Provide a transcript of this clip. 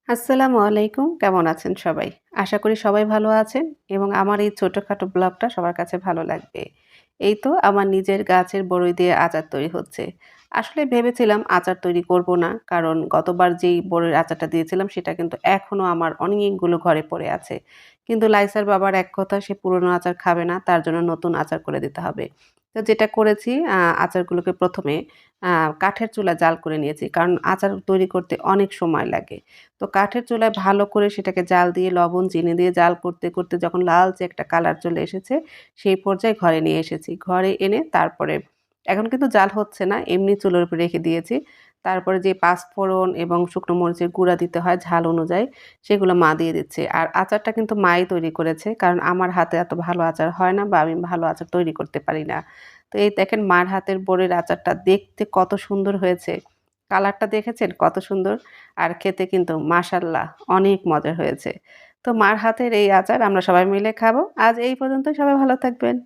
আসসালামু আলাইকুম। কেমন আছেন সবাই? আশা করি সবাই ভালো আছেন এবং আমার এই ছোটখাটো ব্লগটা সবার কাছে ভালো লাগবে। এই তো আমার নিজের গাছের বড়ই দিয়ে আচার তৈরি হচ্ছে। আসলে ভেবেছিলাম আচার তৈরি করব না। কারণ গতবার যেই বড়ইয়ের আচারটা দিয়েছিলাম সেটা কিন্তু এখনো আমার অনেকগুলো ঘরে পড়ে আছে। কিন্তু লাইসার বাবার এক কথা সে পুরনো আচার খাবে না। তার জন্য নতুন আচার করে দিতে হবে। তো যেটা করেছি আচারগুলোকে ১ম এ আ কাঠের চুলায় জাল করে নিয়েছি। কারণ আচার তৈরি করতে অনেক সময় লাগে। তো কাঠের চুলায় ভালো করে সেটাকে জাল দিয়ে লবণ, চিনি দিয়ে জাল করতে, করতে যখন লালচে একটা কালার চলে এসেছে, সেই পর্যায়ে ঘরে নিয়ে এসেছি। ঘরে এনে তারপরে এখন কিন্তু জাল হচ্ছে না, এমনি চুলার উপরে রেখে দিয়েছি। তারপরে যে পাঁচফোড়ন এবং শুকনো মরিচের গুঁড়া দিতে হয় ঝাল অনুযায়ী, সেগুলো মা দিয়ে দিচ্ছে। আর আচারটা কিন্তু মাই তৈরি করেছে। কারণ আমার হাতে এত ভালো আচার হয় না বা আমি ভালো আচার তৈরি করতে পারি না। তো এই দেখেন মার হাতের বড়ির আচারটা দেখতে কত সুন্দর হয়েছে। কালারটা দেখেছেন কত সুন্দর? আর খেতে কিন্তু মাশাআল্লাহ অনেক মজার হয়েছে। তো মার হাতের এই আচার আমরা সবাই মিলে খাবো। আজ এই পর্যন্তই। সবাই ভালো থাকবেন।